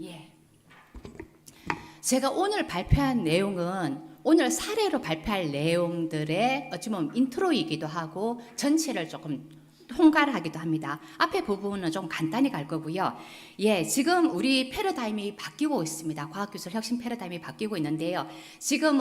예. 제가 오늘 발표한 내용은 오늘 사례로 발표할 내용들의 어찌 보면 인트로이기도 하고 전체를 조금 통과를 하기도 합니다. 앞에 부분은 좀 간단히 갈 거고요. 예, 지금 우리 패러다임이 바뀌고 있습니다. 과학기술 혁신 패러다임이 바뀌고 있는데요. 지금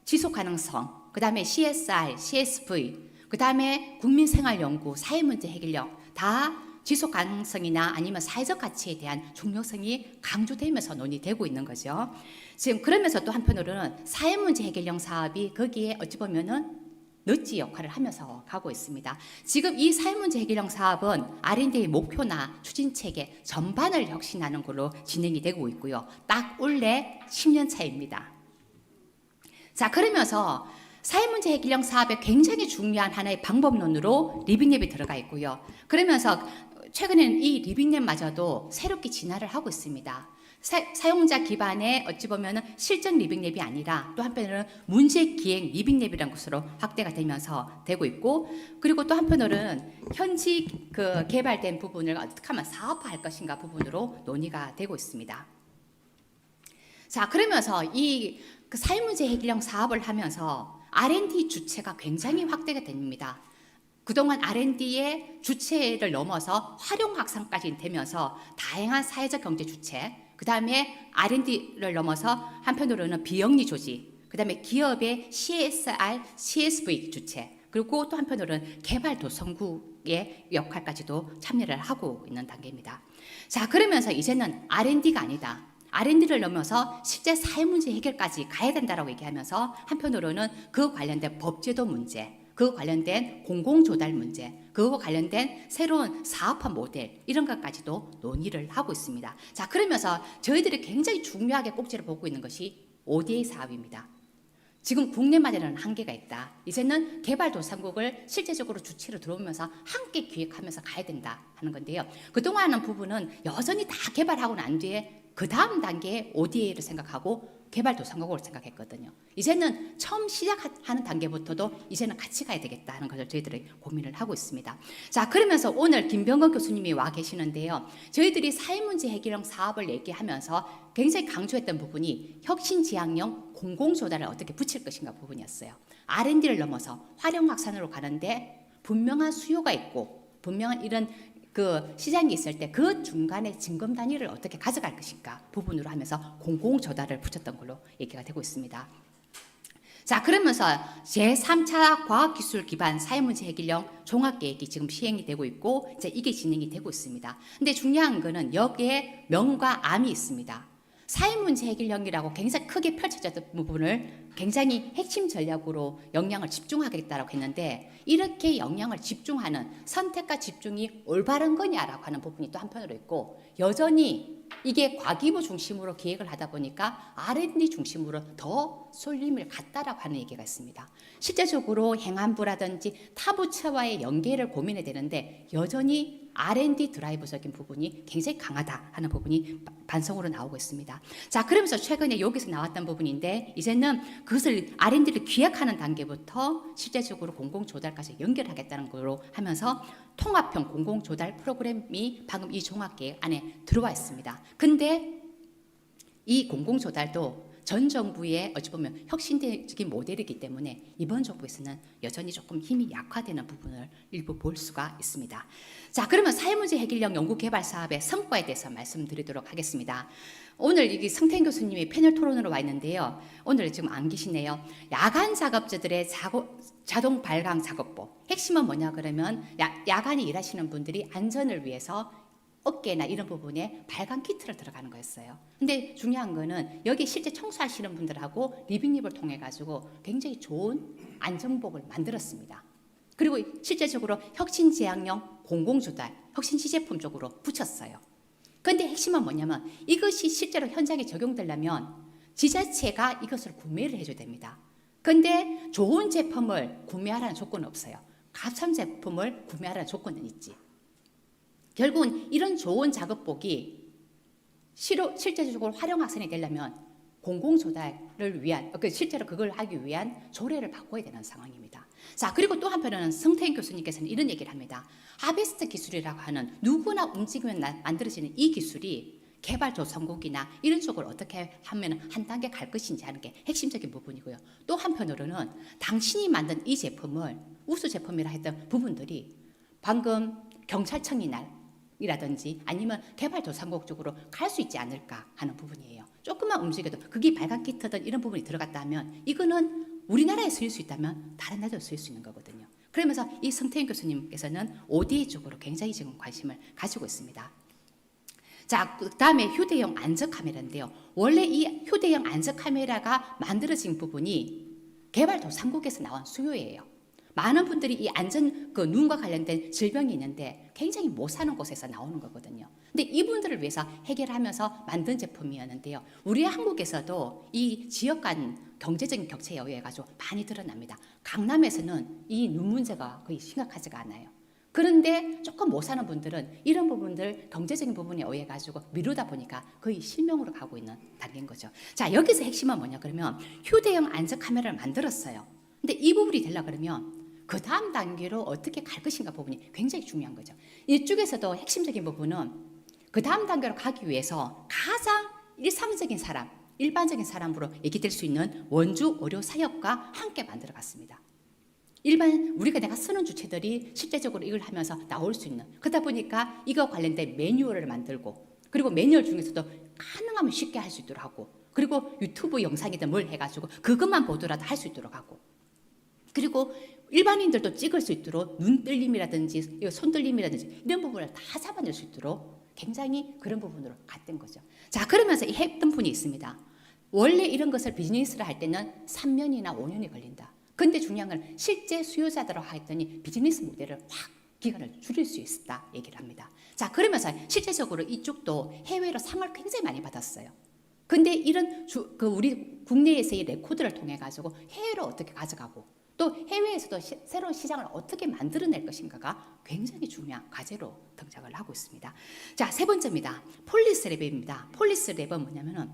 지속 가능성, 그 다음에 CSR, CSV, 그 다음에 국민생활연구, 사회문제 해결력 다 지속 가능성이나 아니면 사회적 가치에 대한 중요성이 강조되면서 논의되고 있는 거죠. 지금 그러면서 또 한편으로는 사회문제 해결형 사업이 거기에 어찌 보면은 넛지 역할을 하면서 가고 있습니다. 지금 이 사회문제 해결형 사업은 R&D의 목표나 추진체계 전반을 혁신하는 걸로 진행이 되고 있고요. 딱 올해 10년 차입니다. 자, 그러면서 사회문제 해결형 사업에 굉장히 중요한 하나의 방법론으로 리빙랩이 들어가 있고요. 그러면서 최근에는 이 리빙랩마저도 새롭게 진화를 하고 있습니다. 사용자 기반의 어찌 보면 실전 리빙랩이 아니라 또 한편으로는 문제 기행 리빙랩이라는 것으로 확대가 되면서 되고 있고, 그리고 또 한편으로는 현지 그 개발된 부분을 어떻게 하면 사업화할 것인가 부분으로 논의가 되고 있습니다. 자, 그러면서 이 그 사회문제 해결형 사업을 하면서 R&D 주체가 굉장히 확대가 됩니다. 그동안 R&D의 주체를 넘어서 활용 확산까지 되면서 다양한 사회적 경제 주체, 그 다음에 R&D를 넘어서 한편으로는 비영리 조직, 그 다음에 기업의 CSR, CSV 주체, 그리고 또 한편으로는 개발도상국의 역할까지도 참여를 하고 있는 단계입니다. 자, 그러면서 이제는 R&D가 아니다. R&D를 넘어서 실제 사회 문제 해결까지 가야 된다라고 얘기하면서 한편으로는 그 관련된 법제도 문제, 그 관련된 공공조달 문제, 그와 관련된 새로운 사업화 모델 이런 것까지도 논의를 하고 있습니다. 자, 그러면서 저희들이 굉장히 중요하게 꼭지를 보고 있는 것이 ODA 사업입니다. 지금 국내만에는 한계가 있다. 이제는 개발도상국을 실제적으로 주체로 들어오면서 함께 기획하면서 가야 된다 하는 건데요. 그동안은 부분은 여전히 다 개발하고 난 뒤에 그 다음 단계에 ODA를 생각하고 개발도상국으로 생각했거든요. 이제는 처음 시작하는 단계부터도 이제는 같이 가야 되겠다 하는 것을 저희들이 고민을 하고 있습니다. 자, 그러면서 오늘 김병건 교수님이 와 계시는데요. 저희들이 사회문제 해결형 사업을 얘기하면서 굉장히 강조했던 부분이 혁신지향형 공공조달을 어떻게 붙일 것인가 부분이었어요. R&D를 넘어서 활용 확산으로 가는데 분명한 수요가 있고 분명한 이런 그 시장이 있을 때 그 중간에 진검 단위를 어떻게 가져갈 것인가 부분으로 하면서 공공조달을 붙였던 걸로 얘기가 되고 있습니다. 자, 그러면서 제3차 과학기술 기반 사회문제 해결형 종합계획이 지금 시행이 되고 있고 이제 이게 진행이 되고 있습니다. 근데 중요한 거는 여기에 명과 암이 있습니다. 사회문제 해결형이라고 굉장히 크게 펼쳐졌던 부분을 굉장히 핵심 전략으로 영향을 집중하겠다라고 했는데 이렇게 영향을 집중하는 선택과 집중이 올바른 거냐라고 하는 부분이 또 한편으로 있고 여전히 이게 과기부 중심으로 기획을 하다 보니까 R&D 중심으로 더 쏠림을 갔다라고 하는 얘기가 있습니다. 실제적으로 행안부라든지 타 부처와의 연계를 고민해야 되는데 여전히 R&D 드라이브적인 부분이 굉장히 강하다 하는 부분이 반성으로 나오고 있습니다. 자, 그러면서 최근에 여기서 나왔던 부분인데 이제는 그것을 R&D를 기획하는 단계부터 실제적으로 공공조달까지 연결하겠다는 걸로 하면서 통합형 공공조달 프로그램이 방금 이 종합계획 안에 들어와 있습니다. 근데 이 공공조달도 전 정부의 어찌 보면 혁신적인 모델이기 때문에 이번 정부에서는 여전히 조금 힘이 약화되는 부분을 일부 볼 수가 있습니다. 자, 그러면 사회문제 해결형 연구개발 사업의 성과에 대해서 말씀드리도록 하겠습니다. 오늘 여기 성태인 교수님이 패널 토론으로 와 있는데요. 오늘 지금 안 계시네요. 야간 작업자들의 자동 발광 작업법. 핵심은 뭐냐 그러면 야간에 일하시는 분들이 안전을 위해서 어깨나 이런 부분에 발광 키트를 들어가는 거였어요. 근데 중요한 거는 여기 실제 청소하시는 분들하고 리빙립을 통해 가지고 굉장히 좋은 안전복을 만들었습니다. 그리고 실제적으로 혁신지향형 공공조달, 혁신시제품 쪽으로 붙였어요. 그런데 핵심은 뭐냐면 이것이 실제로 현장에 적용되려면 지자체가 이것을 구매를 해줘야 됩니다. 그런데 좋은 제품을 구매하라는 조건은 없어요. 값싼 제품을 구매하라는 조건은 있지. 결국은 이런 좋은 작업복이 실제적으로 활용 확산이 되려면 공공조달을 위한 실제로 그걸 하기 위한 조례를 바꿔야 되는 상황입니다. 자, 그리고 또 한편으로는 성태인 교수님께서는 이런 얘기를 합니다. 하베스트 기술이라고 하는 누구나 움직이면 만들어지는 이 기술이 개발도상국이나 이런 쪽으로 어떻게 하면 한 단계 갈 것인지 하는 게 핵심적인 부분이고요. 또 한편으로는 당신이 만든 이 제품을 우수 제품이라 했던 부분들이 방금 경찰청이라든지 아니면 개발도상국 쪽으로 갈 수 있지 않을까 하는 부분이에요. 조금만 움직여도 그게 발각기 트든 이런 부분이 들어갔다면 이거는 우리나라에 쓰일 수 있다면 다른 나라에도 쓰일 수 있는 거거든요. 그러면서 이 성태인 교수님께서는 ODA 쪽으로 굉장히 지금 관심을 가지고 있습니다. 자, 그 다음에 휴대용 안전카메라인데요. 원래 이 휴대용 안전카메라가 만들어진 부분이 개발도상국에서 나온 수요예요. 많은 분들이 이 눈과 관련된 질병이 있는데 굉장히 못 사는 곳에서 나오는 거거든요. 근데 이분들을 위해서 해결하면서 만든 제품이었는데요. 우리 한국에서도 이 지역 간 경제적인 격차에 의해 가지고 많이 드러납니다. 강남에서는 이 눈 문제가 거의 심각하지가 않아요. 그런데 조금 못 사는 분들은 이런 부분들 경제적인 부분에 의해 가지고 미루다 보니까 거의 실명으로 가고 있는 단계인 거죠. 자, 여기서 핵심은 뭐냐 그러면 휴대용 안전 카메라를 만들었어요. 근데 이 부분이 되려 그러면 그 다음 단계로 어떻게 갈 것인가 부분이 굉장히 중요한 거죠. 이쪽에서도 핵심적인 부분은 그 다음 단계로 가기 위해서 가장 일상적인 사람, 일반적인 사람으로 얘기될 수 있는 원주 의료 사역과 함께 만들어 갔습니다. 일반 우리가 내가 쓰는 주체들이 실제적으로 이걸 하면서 나올 수 있는, 그러다 보니까 이거 관련된 매뉴얼을 만들고, 그리고 매뉴얼 중에서도 가능하면 쉽게 할 수 있도록 하고, 그리고 유튜브 영상이든 뭘 해가지고 그것만 보더라도 할 수 있도록 하고, 그리고 일반인들도 찍을 수 있도록 눈 떨림이라든지 손 떨림이라든지 이런 부분을 다 잡아낼 수 있도록 굉장히 그런 부분으로 갔던 거죠. 자, 그러면서 이 했던 분이 있습니다. 원래 이런 것을 비즈니스를 할 때는 3년이나 5년이 걸린다. 근데 중요한 건 실제 수요자들하고 했더니 비즈니스 모델을 확 기간을 줄일 수 있었다 얘기를 합니다. 자, 그러면서 실제적으로 이쪽도 해외로 상을 굉장히 많이 받았어요. 근데 이런 우리 국내에서의 레코드를 통해 가지고 해외로 어떻게 가져가고 또 해외에서도 새로운 시장을 어떻게 만들어낼 것인가가 굉장히 중요한 과제로 등장을 하고 있습니다. 자, 세 번째입니다. 폴리스랩입니다. 폴리스랩은 뭐냐면은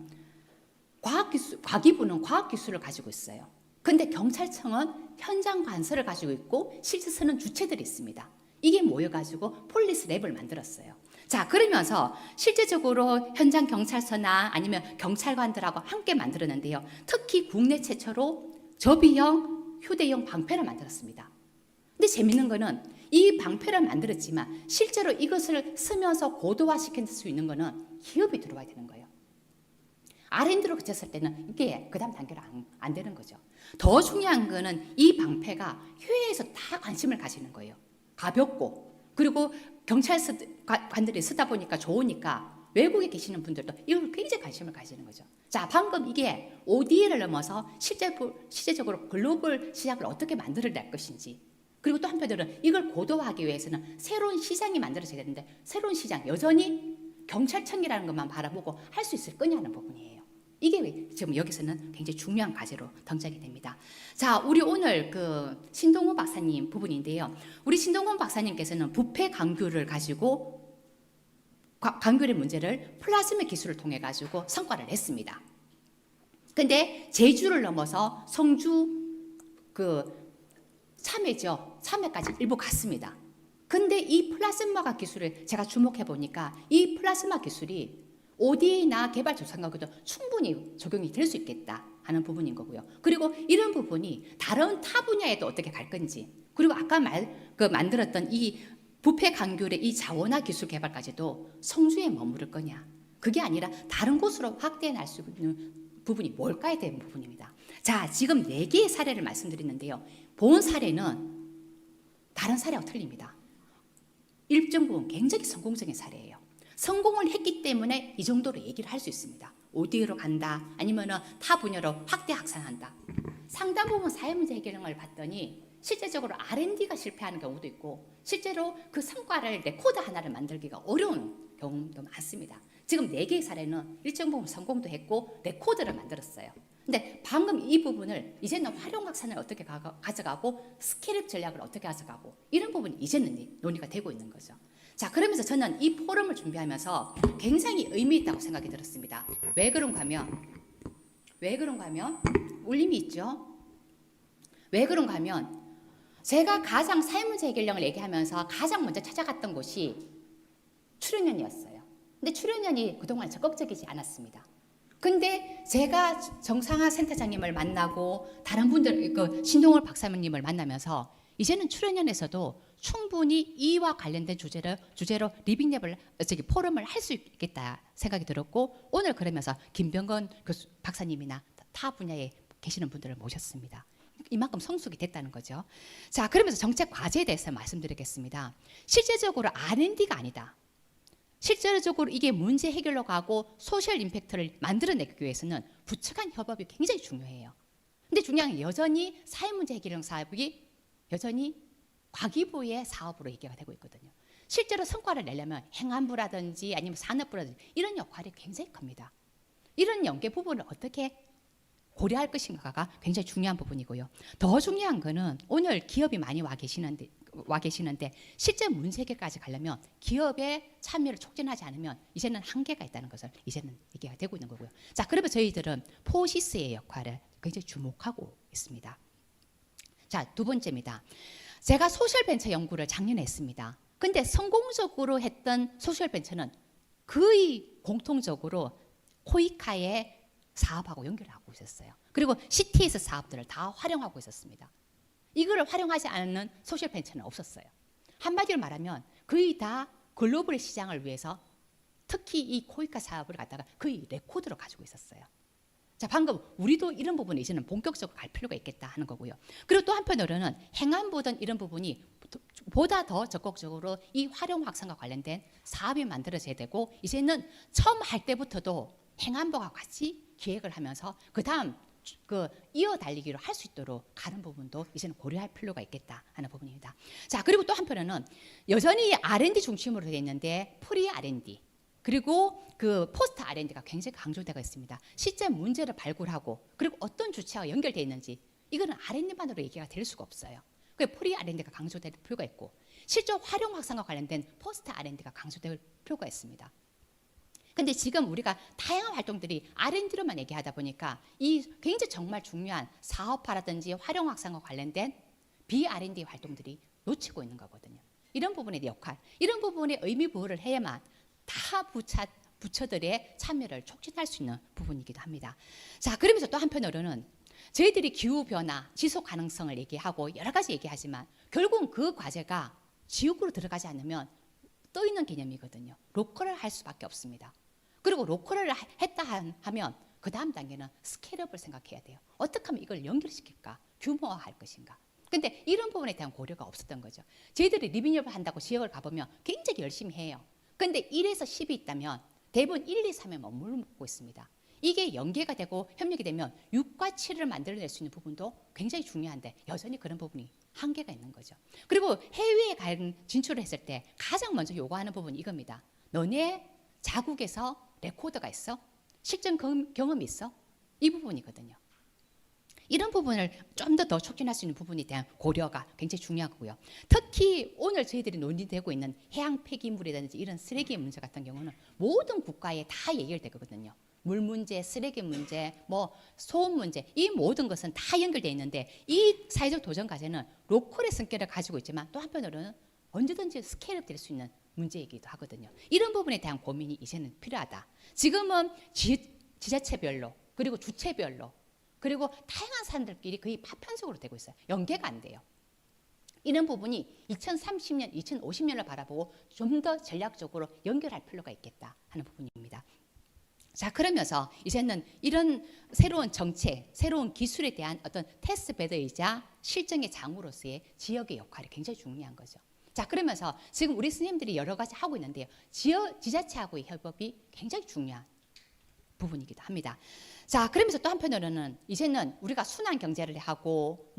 과기부는 과학기술을 가지고 있어요. 근데 경찰청은 현장 관서를 가지고 있고 실제 쓰는 주체들이 있습니다. 이게 모여가지고 폴리스랩을 만들었어요. 자, 그러면서 실제적으로 현장 경찰서나 아니면 경찰관들하고 함께 만들었는데요. 특히 국내 최초로 저비형 휴대용 방패를 만들었습니다. 근데 재밌는 거는 이 방패를 만들었지만 실제로 이것을 쓰면서 고도화시킬 수 있는 거는 기업이 들어와야 되는 거예요. R&D로 그쳤을 때는 이게 그 다음 단계로 안 되는 거죠. 더 중요한 거는 이 방패가 해외에서 다 관심을 가지는 거예요. 가볍고, 그리고 경찰관들이 쓰다 보니까 좋으니까 외국에 계시는 분들도 이걸 굉장히 관심을 가지는 거죠. 자, 방금 이게 ODA를 넘어서 실제적으로 글로벌 시장을 어떻게 만들어낼 것인지, 그리고 또 한편으로는 이걸 고도화하기 위해서는 새로운 시장이 만들어져야 되는데 새로운 시장 여전히 경찰청이라는 것만 바라보고 할 수 있을 거냐는 부분이에요. 이게 지금 여기서는 굉장히 중요한 과제로 등장이 됩니다. 자, 우리 오늘 신동훈 박사님 부분인데요. 우리 신동훈 박사님께서는 부패 강규를 가지고 강규의 문제를 플라즈마 기술을 통해 가지고 성과를 냈습니다. 근데 제주를 넘어서 성주 참외까지 일부 갔습니다. 근데 이 플라즈마 기술을 제가 주목해 보니까 이 플라즈마 기술이 ODA나 개발조상국에도 충분히 적용이 될 수 있겠다 하는 부분인 거고요. 그리고 이런 부분이 다른 타 분야에도 어떻게 갈 건지, 그리고 아까 만들었던 이 부패 강귤의 이 자원화 기술 개발까지도 성주에 머무를 거냐, 그게 아니라 다른 곳으로 확대해 날 수 있는 부분이 뭘까에 대한 부분입니다. 자, 지금 4개의 사례를 말씀드렸는데요. 본 사례는 다른 사례와 틀립니다. 일정 부분 굉장히 성공적인 사례예요. 성공을 했기 때문에 이 정도로 얘기를 할 수 있습니다. ODA로 간다, 아니면 타 분야로 확대 확산한다. 상당 부분 사회문제 해결을 봤더니 실제적으로 R&D가 실패하는 경우도 있고 실제로 그 성과를 레코드 하나를 만들기가 어려운 경우도 많습니다. 지금 4개의 사례는 일정 부분 성공도 했고 레코드를 만들었어요. 근데 방금 이 부분을 이제는 활용 확산을 어떻게 가져가고 스케일업 전략을 어떻게 가져가고 이런 부분이 이제는 논의가 되고 있는 거죠. 자, 그러면서 저는 이 포럼을 준비하면서 굉장히 의미 있다고 생각이 들었습니다. 왜 그런가 하면 울림이 있죠. 왜 그런가 하면 제가 가장 사회문제 해결령을 얘기하면서 가장 먼저 찾아갔던 곳이 출연연이었어요. 근데 출연연이 그동안 적극적이지 않았습니다. 근데 제가 정상화 센터장님을 만나고 다른 분들, 신동월 박사님을 만나면서 이제는 출연연에서도 충분히 이와 관련된 주제로 리빙랩을 포럼을 할 수 있겠다 생각이 들었고, 오늘 그러면서 김병건 박사님이나 타 분야에 계시는 분들을 모셨습니다. 이만큼 성숙이 됐다는 거죠. 자, 그러면서 정책 과제에 대해서 말씀드리겠습니다. 실제적으로 R&D가 아니다. 실제적으로 이게 문제 해결로 가고 소셜 임팩트를 만들어내기 위해서는 부처 간 협업이 굉장히 중요해요. 근데 중요한 게 여전히 사회문제 해결형 사업이 여전히 과기부의 사업으로 얘기가 되고 있거든요. 실제로 성과를 내려면 행안부라든지 아니면 산업부라든지 이런 역할이 굉장히 큽니다. 이런 연계 부분을 어떻게 고려할 것인가가 굉장히 중요한 부분이고요. 더 중요한 거는 오늘 기업이 많이 와 계시는데 실제 문제 해결까지 가려면 기업의 참여를 촉진하지 않으면 이제는 한계가 있다는 것을 이제는 얘기가 되고 있는 거고요. 자, 그러면 저희들은 포시스의 역할을 굉장히 주목하고 있습니다. 자, 두 번째입니다. 제가 소셜벤처 연구를 작년에 했습니다. 근데 성공적으로 했던 소셜벤처는 거의 공통적으로 코이카의 사업하고 연결을 하고 있었어요. 그리고 CTS 사업들을 다 활용하고 있었습니다. 이거를 활용하지 않는 소셜벤처는 없었어요. 한마디로 말하면 거의 다 글로벌 시장을 위해서 특히 이 코이카 사업을 갖다가 거의 레코드로 가지고 있었어요. 자, 방금 우리도 이런 부분에 이제는 본격적으로 갈 필요가 있겠다 하는 거고요. 그리고 또 한편으로는 행안부든 이런 부분이 보다 더 적극적으로 이 활용 확산과 관련된 사업이 만들어져야 되고, 이제는 처음 할 때부터도 행안부가 같이 기획을 하면서 그 다음 이어 달리기로 할 수 있도록 가는 부분도 이제는 고려할 필요가 있겠다 하는 부분입니다. 자, 그리고 또 한편으로는 여전히 R&D 중심으로 되어 있는데 프리 R&D 그리고 포스트 R&D가 굉장히 강조되고 있습니다. 실제 문제를 발굴하고 그리고 어떤 주체와 연결되어 있는지 이거는 R&D만으로 얘기가 될 수가 없어요. 그래서 프리 R&D가 강조될 필요가 있고 실제 활용 확산과 관련된 포스트 R&D가 강조될 필요가 있습니다. 근데 지금 우리가 다양한 활동들이 R&D로만 얘기하다 보니까 이 굉장히 정말 중요한 사업화라든지 활용 확산과 관련된 B-R&D 활동들이 놓치고 있는 거거든요. 이런 부분의 역할, 이런 부분에 의미 부여를 해야만 다 부처들의 참여를 촉진할 수 있는 부분이기도 합니다. 자, 그러면서 또 한편으로는 저희들이 기후변화, 지속 가능성을 얘기하고 여러 가지 얘기하지만 결국은 그 과제가 지역으로 들어가지 않으면 떠 있는 개념이거든요. 로컬을 할 수밖에 없습니다. 그리고 로컬을 했다 하면 그 다음 단계는 스케일업을 생각해야 돼요. 어떻게 하면 이걸 연결시킬까? 규모화할 것인가? 근데 이런 부분에 대한 고려가 없었던 거죠. 저희들이 리빙업을 한다고 지역을 가보면 굉장히 열심히 해요. 근데 1에서 10이 있다면 대부분 1, 2, 3에 머물고 있습니다. 이게 연계가 되고 협력이 되면 6과 7을 만들어낼 수 있는 부분도 굉장히 중요한데 여전히 그런 부분이 한계가 있는 거죠. 그리고 해외에 진출을 했을 때 가장 먼저 요구하는 부분이 이겁니다. 너네 자국에서 레코더가 있어? 실전 경험이 있어? 이 부분이거든요. 이런 부분을 좀 더 촉진할 수 있는 부분에 대한 고려가 굉장히 중요하고요. 특히 오늘 저희들이 논의되고 있는 해양 폐기물이라든지 이런 쓰레기 문제 같은 경우는 모든 국가에 다 예결되거든요. 물 문제, 쓰레기 문제, 소음 문제, 이 모든 것은 다 연결되어 있는데 이 사회적 도전 과제는 로컬의 성격을 가지고 있지만 또 한편으로는 언제든지 스케일업 될 수 있는 문제이기도 하거든요. 이런 부분에 대한 고민이 이제는 필요하다. 지금은 지자체별로 그리고 주체별로 그리고 다양한 사람들끼리 거의 파편적으로 되고 있어요. 연계가 안 돼요. 이런 부분이 2030년, 2050년을 바라보고 좀 더 전략적으로 연결할 필요가 있겠다 하는 부분입니다. 자, 그러면서 이제는 이런 새로운 정책, 새로운 기술에 대한 어떤 테스트 베드이자 실정의 장으로서의 지역의 역할이 굉장히 중요한 거죠. 자, 그러면서 지금 우리 스님들이 여러 가지 하고 있는데요. 지자체하고의 협업이 굉장히 중요한 부분이기도 합니다. 자, 그러면서 또 한편으로는 이제는 우리가 순환 경제를 하고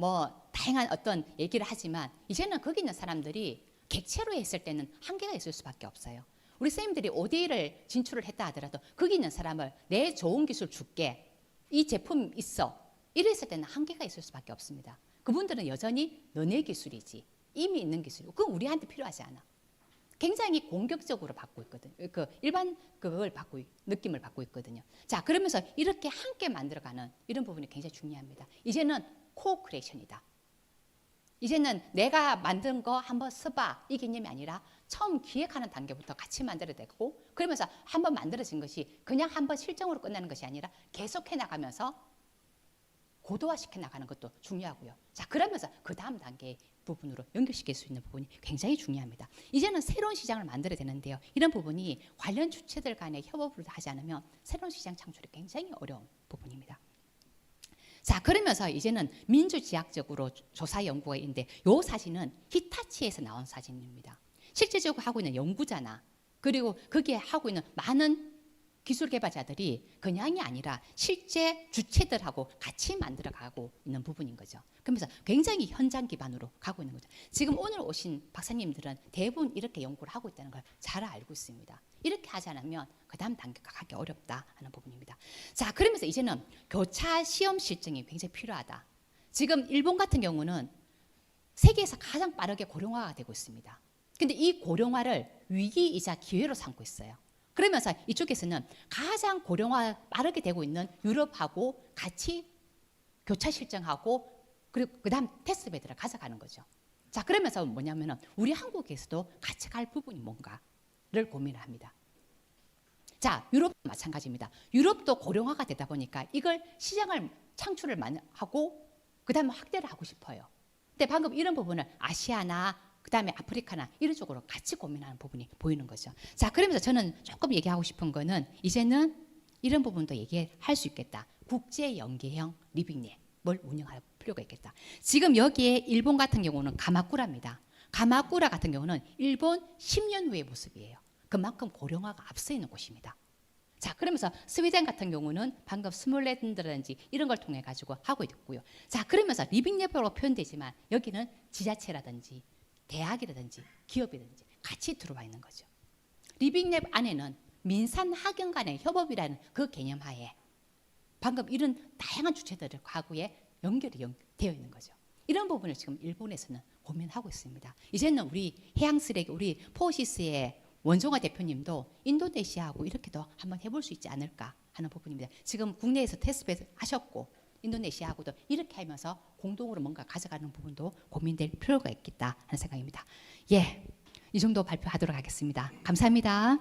다양한 어떤 얘기를 하지만 이제는 거기 있는 사람들이 객체로 했을 때는 한계가 있을 수밖에 없어요. 우리 선생님들이 5대1을 진출을 했다 하더라도 거기 있는 사람을 내 좋은 기술 줄게, 이 제품 있어, 이랬을 때는 한계가 있을 수밖에 없습니다. 그분들은 여전히 너네 기술이지, 이미 있는 기술이고 그건 우리한테 필요하지 않아. 굉장히 공격적으로 받고 있거든요. 일반 느낌을 받고 있거든요. 자, 그러면서 이렇게 함께 만들어가는 이런 부분이 굉장히 중요합니다. 이제는 코크리에이션이다. 이제는 내가 만든 거 한번 써봐 이 개념이 아니라 처음 기획하는 단계부터 같이 만들어야 되고, 그러면서 한번 만들어진 것이 그냥 한번 실정으로 끝나는 것이 아니라 계속해 나가면서 고도화시켜 나가는 것도 중요하고요. 자, 그러면서 그 다음 단계 부분으로 연결시킬 수 있는 부분이 굉장히 중요합니다. 이제는 새로운 시장을 만들어야 되는데요. 이런 부분이 관련 주체들 간의 협업을 하지 않으면 새로운 시장 창출이 굉장히 어려운 부분입니다. 자, 그러면서 이제는 민주지향적으로 조사 연구가 있는데 이 사진은 히타치에서 나온 사진입니다. 실제적으로 하고 있는 연구자나 그리고 거기에 하고 있는 많은 기술 개발자들이 그냥이 아니라 실제 주체들하고 같이 만들어가고 있는 부분인 거죠. 그러면서 굉장히 현장 기반으로 가고 있는 거죠. 지금 오늘 오신 박사님들은 대부분 이렇게 연구를 하고 있다는 걸 잘 알고 있습니다. 이렇게 하지 않으면 그 다음 단계가 가기 어렵다 하는 부분입니다. 자, 그러면서 이제는 교차 시험 실증이 굉장히 필요하다. 지금 일본 같은 경우는 세계에서 가장 빠르게 고령화가 되고 있습니다. 근데 이 고령화를 위기이자 기회로 삼고 있어요. 그러면서 이쪽에서는 가장 고령화 빠르게 되고 있는 유럽하고 같이 교차 실증하고 그리고 그다음 테스트베드를 가져가는 거죠. 자, 그러면서 뭐냐면은 우리 한국에서도 같이 갈 부분이 뭔가를 고민을 합니다. 자, 유럽도 마찬가지입니다. 유럽도 고령화가 되다 보니까 이걸 시장을 창출을 많이 하고 그다음에 확대를 하고 싶어요. 근데 방금 이런 부분을 아시아나 그다음에 아프리카나 이런 쪽으로 같이 고민하는 부분이 보이는 거죠. 자, 그러면서 저는 조금 얘기하고 싶은 거는 이제는 이런 부분도 얘기할 수 있겠다. 국제 연계형 리빙랩을 운영할 필요가 있겠다. 지금 여기에 일본 같은 경우는 가마쿠라입니다. 가마쿠라 같은 경우는 일본 10년 후의 모습이에요. 그만큼 고령화가 앞서 있는 곳입니다. 자, 그러면서 스웨덴 같은 경우는 방금 스몰랜드라든지 이런 걸 통해 가지고 하고 있고요. 자, 그러면서 리빙랩으로 표현되지만 여기는 지자체라든지 대학이라든지 기업이라든지 같이 들어와 있는 거죠. 리빙랩 안에는 민산 학연 간의 협업이라는 그 개념 하에 방금 이런 다양한 주체들하고의 연결이 되어 있는 거죠. 이런 부분을 지금 일본에서는 고민하고 있습니다. 이제는 우리 해양쓰레기, 우리 포시스의 원종화 대표님도 인도네시아하고 이렇게도 한번 해볼 수 있지 않을까 하는 부분입니다. 지금 국내에서 테스트베이스 하셨고 인도네시아하고도 이렇게 하면서 공동으로 뭔가 가져가는 부분도 고민될 필요가 있겠다 하는 생각입니다. 예, 이 정도 발표하도록 하겠습니다. 감사합니다.